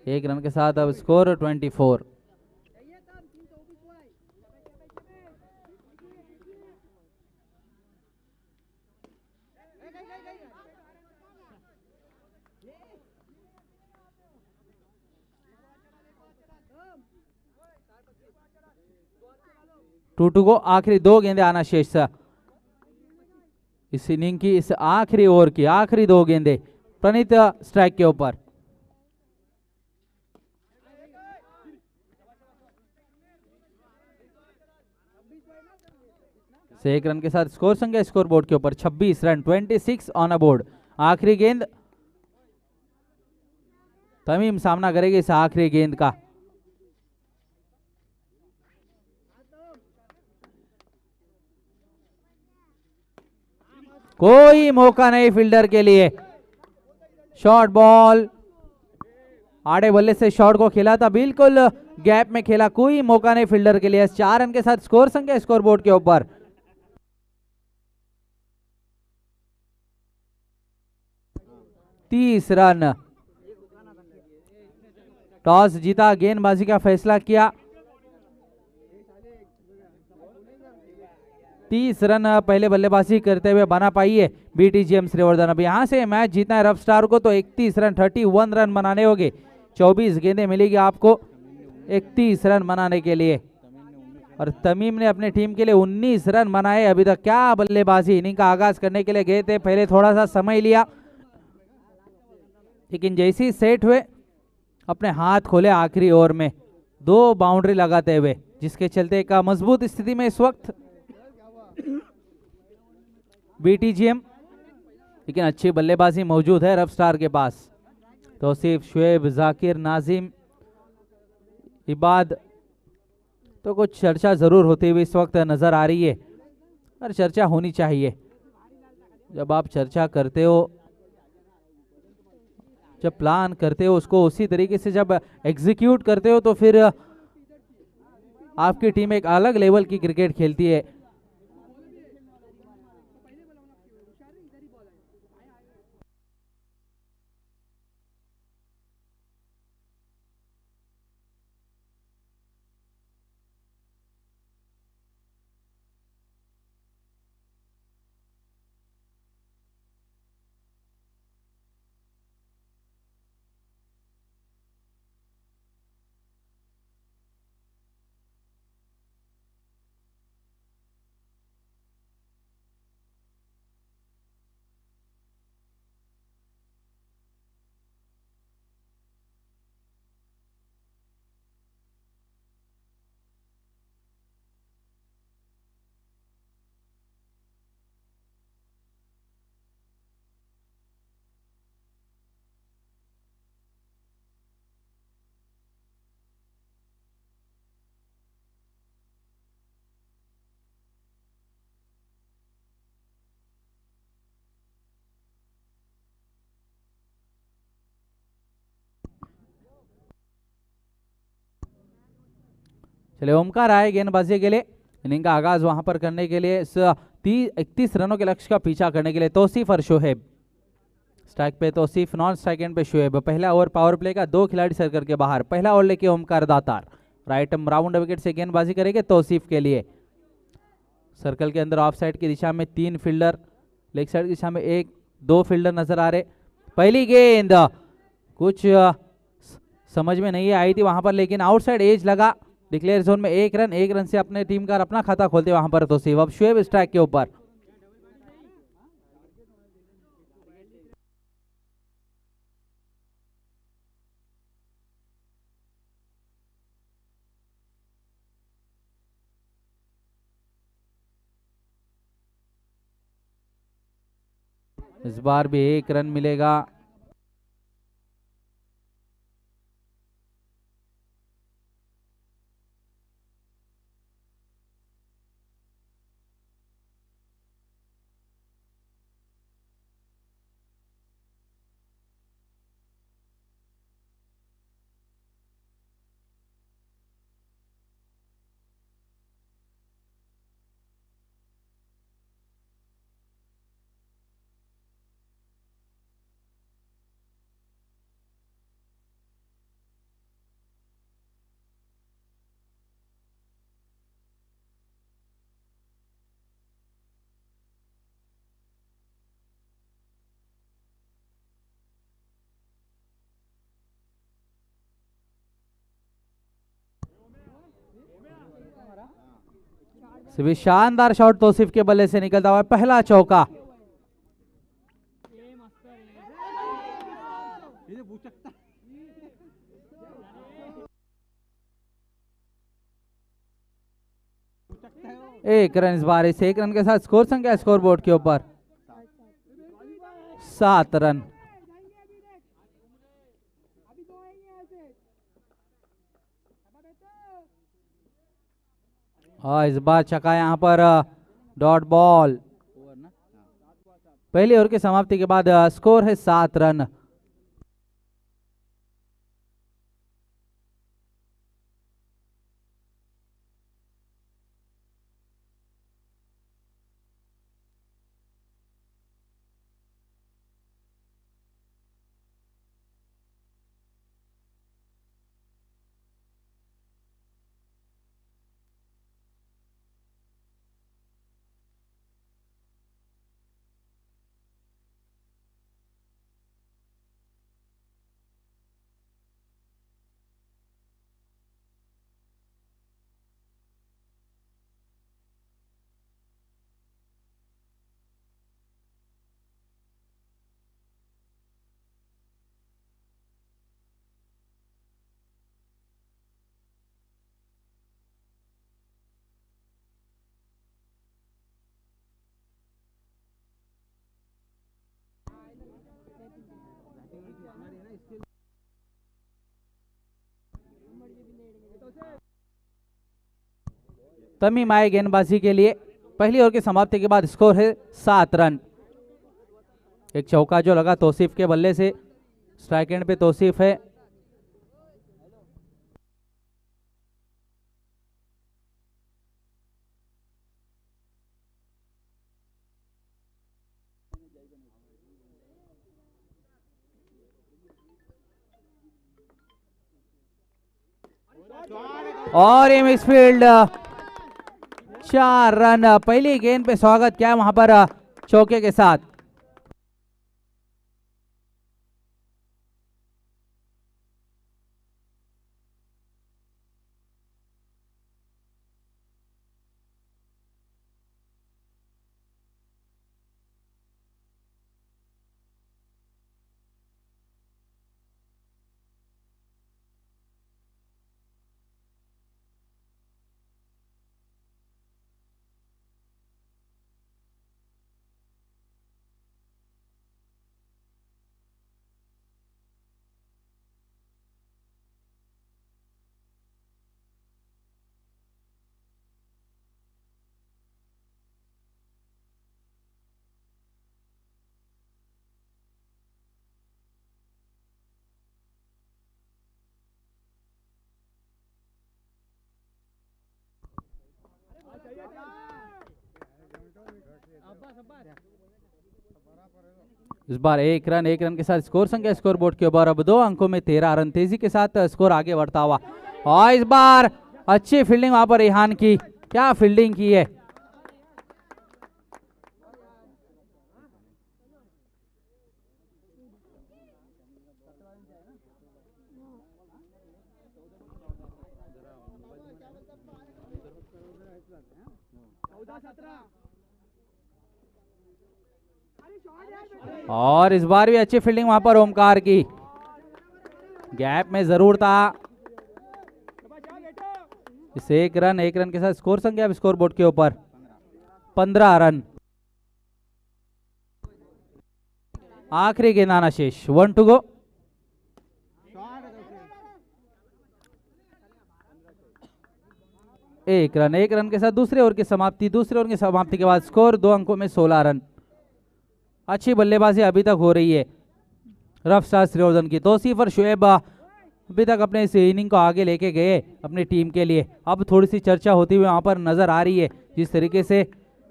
1 रन के साथ अब स्कोर 24। टू को आखिरी 2 गेंदें आना शेष इस इनिंग की, इस आखिरी ओवर की आखिरी 2 गेंदें प्रणीत स्ट्राइक के ऊपर। से 1 रन के साथ स्कोर संख्या स्कोर बोर्ड के ऊपर 26 रन, 26 ऑन अबोर्ड। आखिरी गेंद तमीम सामना करेगी इस आखिरी गेंद का। कोई मौका नहीं फील्डर के लिए, शॉर्ट बॉल, आड़े बल्ले से शॉट को खेला था, बिल्कुल गैप में खेला, कोई मौका नहीं फील्डर के लिए। 4 रन के साथ स्कोर संख्या स्कोर बोर्ड के ऊपर 30 रन। टॉस जीता, गेंदबाजी का फैसला किया। 30 रन पहले बल्लेबाजी करते हुए बना पाई है बीटीजीएम श्रीवर्धन। अब यहां से मैच जीतना है रफ स्टार को तो 31 रन 31 रन बनाने होंगे। 24 गेंदें मिलेगी आपको 31 रन बनाने के लिए और तमीम ने अपने टीम के लिए 19 रन बनाए अभी तक। क्या बल्लेबाजी, इनिंग का आगाज करने के लिए गए थे, पहले थोड़ा सा समय लिया लेकिन जैसे ही सेट हुए अपने हाथ खोले आखिरी ओवर में 2 बाउंड्री लगाते हुए, जिसके चलते एक मजबूत स्थिति में इस वक्त बीटीजीएम, लेकिन अच्छी बल्लेबाजी मौजूद है रफ स्टार के पास। तौसीफ, शुएब, जाकिर, नाजिम, इबाद, तो कुछ चर्चा जरूर होती हुई इस वक्त नजर आ रही है और चर्चा होनी चाहिए। जब आप चर्चा करते हो, जब प्लान करते हो उसको उसी तरीके से जब एग्जीक्यूट करते हो तो फिर आपकी टीम एक अलग लेवल की क्रिकेट खेलती है। चले ओमकार आए गेंदबाजी के लिए, इनिंग का आगाज वहां पर करने के लिए 31 रनों के लक्ष्य का पीछा करने के लिए तौसीफ और शोहेब। स्ट्राइक पे तौसीफ, नॉन स्ट्राइक एंड पे शोहेब। पहला ओवर पावर प्ले का, 2 खिलाड़ी सर्कल के बाहर। पहला ओवर लेके ओमकार दातार राइट राउंड विकेट से गेंदबाजी करेंगे तौसीफ के लिए। सर्कल के अंदर ऑफ साइड की दिशा में 3 फील्डर, लेग साइड की दिशा में 1-2 फील्डर नजर आ रहे। पहली गेंद कुछ समझ में नहीं आई थी वहां पर, लेकिन आउटसाइड एज लगा। डिक्लेयर जोन में एक रन से अपने टीम का अपना खाता खोलते वहां पर तौसीफ। अब शुएब स्ट्राइक के ऊपर। इस बार भी 1 रन मिलेगा। शानदार शॉट तौसीफ के बल्ले से निकलता हुआ पहला चौका। एक रन इस बार। इस 1 रन के साथ स्कोर संख्या स्कोर बोर्ड के ऊपर 7 रन। और इस बार छक्का यहां पर डॉट बॉल। पहली ओवर की समाप्ति के बाद स्कोर है 7 रन। तमीम आए गेंदबाजी के लिए। पहली ओवर की समाप्ति के बाद स्कोर है 7 रन। एक चौका जो लगा तौसीफ के बल्ले से। स्ट्राइक एंड पे तौसीफ है। और ये मिसफील्ड। 4 रन। पहली गेंद पे स्वागत किया वहां पर चौके के साथ। इस बार 1 रन के साथ स्कोर संख्या स्कोर बोर्ड के ऊपर। अब 2 अंकों में 13 रन। तेजी के साथ स्कोर आगे बढ़ता हुआ। और इस बार अच्छी फील्डिंग वहां पर रेहान की। क्या फील्डिंग की है। और इस बार भी अच्छी फील्डिंग वहां पर ओमकार की, गैप में जरूर था। इस एक रन के साथ स्कोर संख्या अब स्कोर बोर्ड के ऊपर 15 रन। आखिरी गेंद आना शेष, 1 टू गो। एक रन के साथ दूसरे ओवर की समाप्ति के बाद स्कोर 2 अंकों में 16 रन। अच्छी बल्लेबाजी अभी तक हो रही है रफ्तार श्रीवर्धन की। तौसीफ और शुएब अभी तक अपने इस इनिंग को आगे लेके गए अपनी टीम के लिए। अब थोड़ी सी चर्चा होती हुई वहां पर नजर आ रही है, जिस तरीके से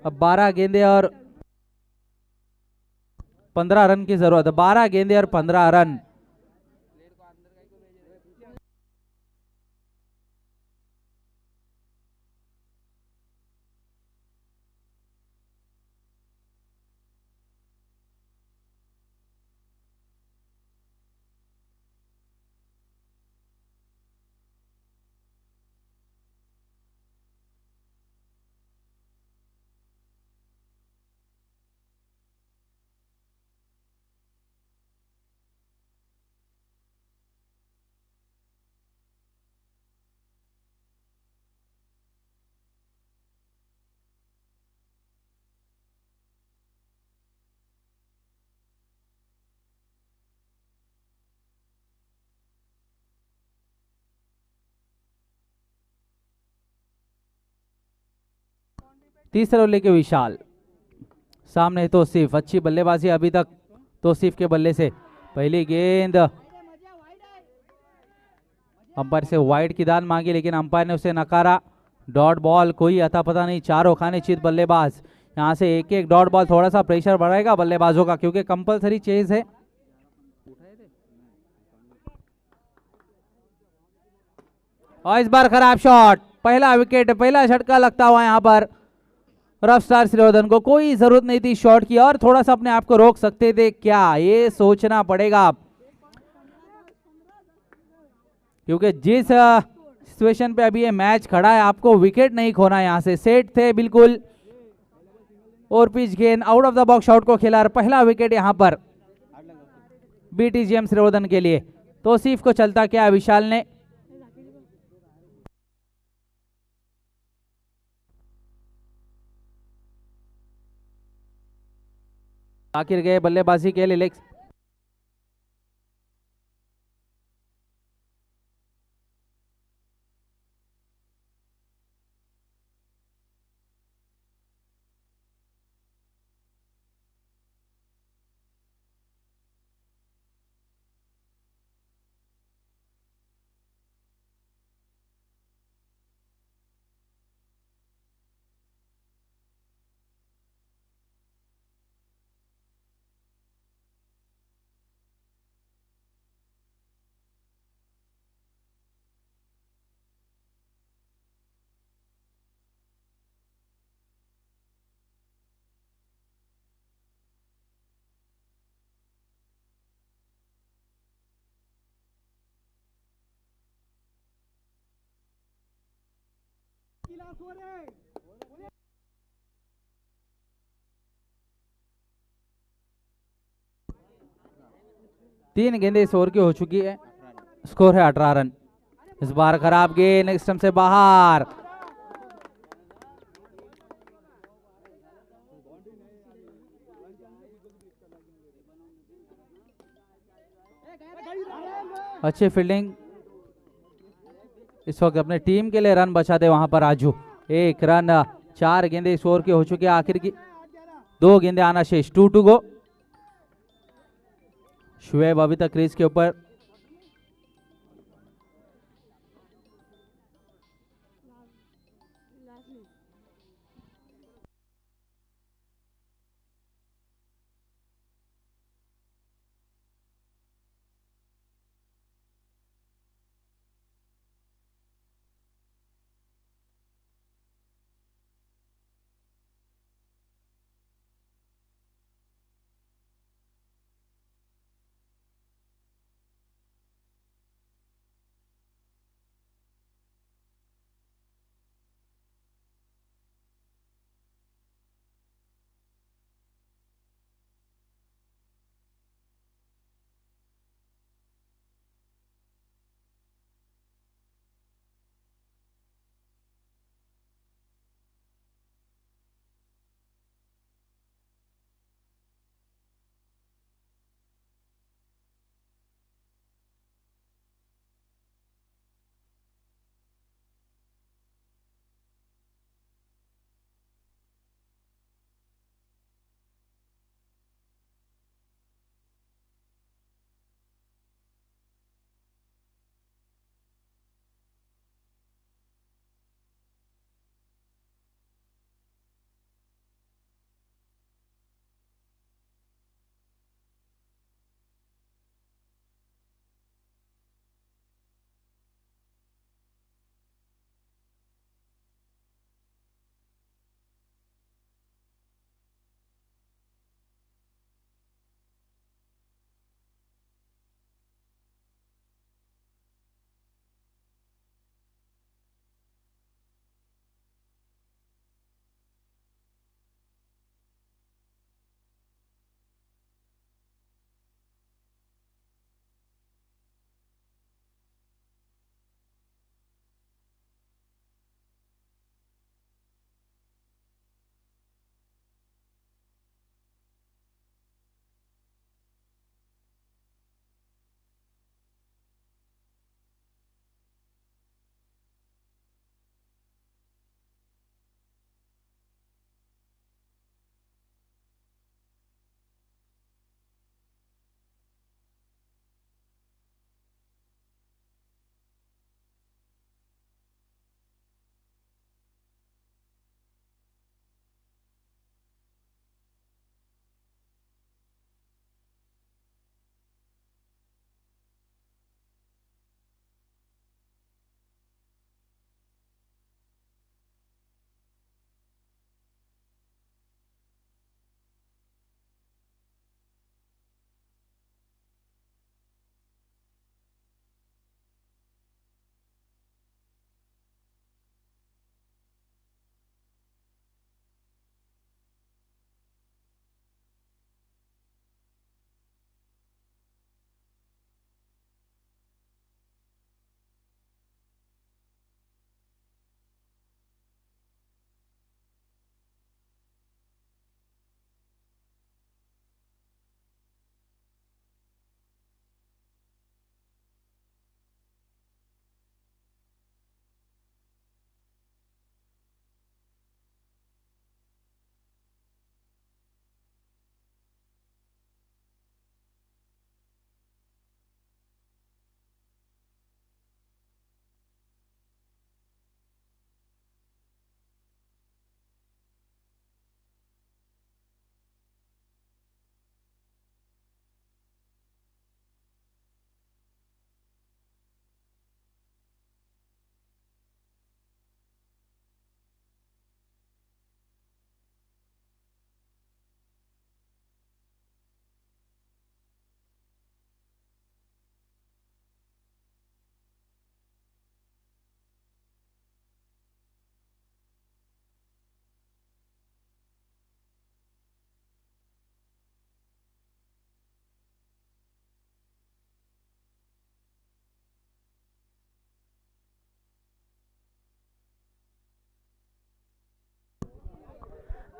अब 12 गेंदे और 15 रन की जरूरत है। 12 गेंदे और 15 रन। तीसरे ओवर लेके विशाल, सामने तौसीफ। अच्छी बल्लेबाजी अभी तक तौसीफ के बल्ले से। पहली गेंद अंपायर से वाइड की दान मांगी, लेकिन अंपायर ने उसे नकारा। डॉट बॉल, कोई अता पता नहीं, चारों खाने चित बल्लेबाज। यहां से एक एक डॉट बॉल थोड़ा सा प्रेशर बढ़ाएगा बल्लेबाजों का, क्योंकि कंपलसरी चेज है। और इस बार खराब शॉट, पहला विकेट, पहला झटका लगता हुआ यहां पर रफ्तार श्रीवर्धन को। कोई जरूरत नहीं थी शॉट की, और थोड़ा सा अपने आप को रोक सकते थे क्या, ये सोचना पड़ेगा, क्योंकि जिस सिचुएशन पे अभी ये मैच खड़ा है आपको विकेट नहीं खोना। यहां से सेट थे बिल्कुल, और पिच गेंद out of the box shot को खेला। पहला विकेट यहां पर बीटीजीएम श्रीवर्धन के लिए। तौसीफ को चलता क्या विशाल ने। आखिर गए बल्लेबाजी के लिए लेग। तीन गेंदें इस ओवर की हो चुकी है, स्कोर है 18 रन। इस बार खराब गेंद, स्टंप से बाहर। अच्छी फील्डिंग इस वक्त अपने टीम के लिए रन बचाते वहां पर राजू। एक रन, 4 गेंदे इस ओवर की हो चुकी है, आखिर की 2 गेंदे आना शेष। 2 टू गो। शुएब अभी तक क्रीज के ऊपर।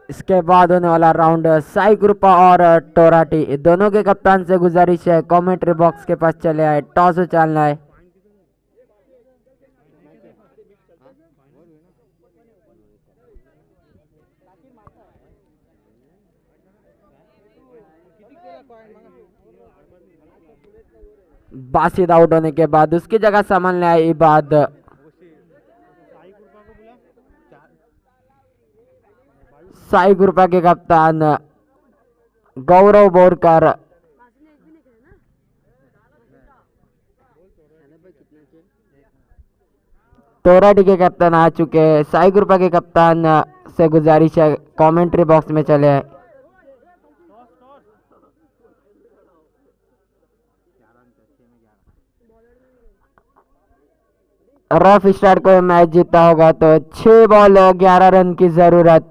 इसके बाद होने वाला राउंड साई ग्रुपा और टोराटी दोनों के कप्तान से गुजारिश है कमेंट्री बॉक्स के पास चले आए, टॉस उछालना है। बासिद आउट होने के बाद उसकी जगह संभालने आए इबाद। साई ग्रुपा के कप्तान गौरव बोरकर। टोराटी के कप्तान आ चुके हैं। साई ग्रुपा के कप्तान से गुजारिश है कमेंट्री बॉक्स में चले आए। रफ स्टार्ट को मैच जीता होगा तो 6 बॉल 11 रन की जरूरत।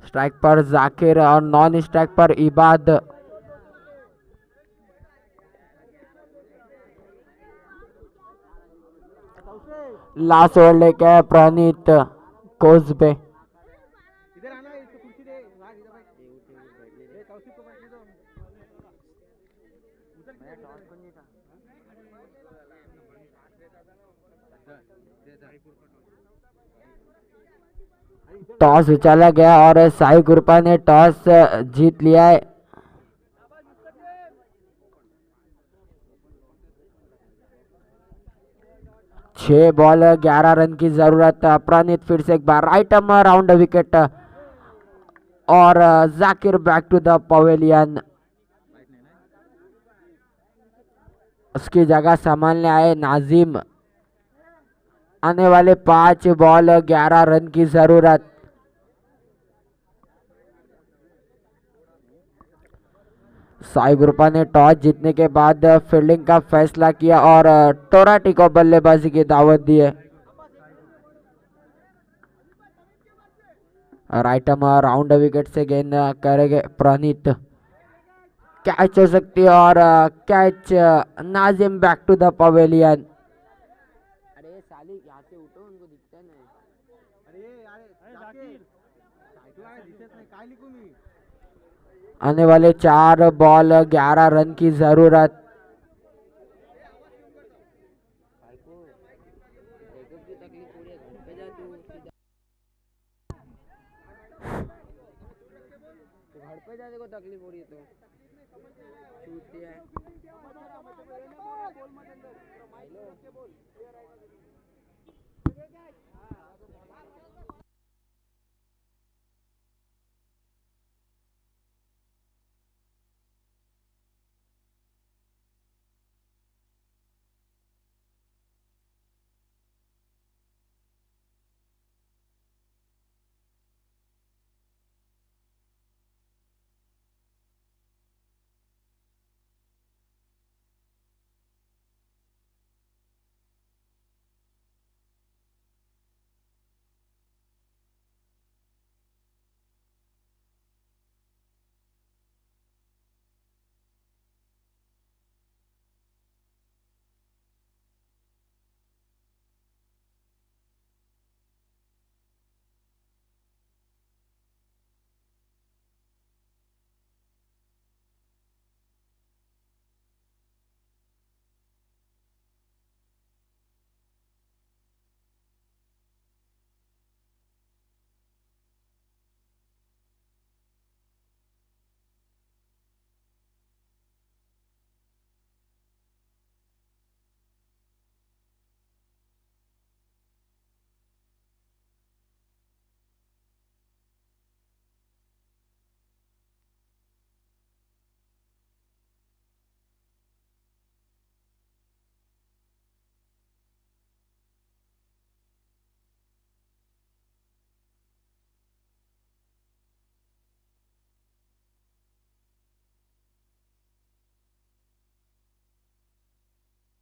स्ट्राइक पर जाकिर और नॉन स्ट्राइक पर इबाद। लास्ट ओवर लेके प्रणीत कोसबे। टॉस उछाला गया और साई ग्रुपा ने टॉस जीत लिया है। छह बॉल 11 रन की जरूरत। प्रणीत फिर से एक बार राइट आर्म राउंड विकेट और Zakir back to the pavilion. उसकी जगह संभालने आए नाजिम। आने वाले 5 बॉल 11 रन की जरूरत। साई ग्रुपा ने टॉस जीतने के बाद फील्डिंग का फैसला किया और टोराटी को बल्लेबाजी की दावत दी है। राइट आर्म राउंड विकेट से गेंद करेंगे प्रणीत। कैच हो सकती है और catch Nazim back to the pavilion. अरे साली यहाँ से उठो, उनको दिखता नहीं। आने वाले 4 बॉल 11 रन की जरूरत। घर पे जाने को तकलीफ हो रही है तो छूटती है।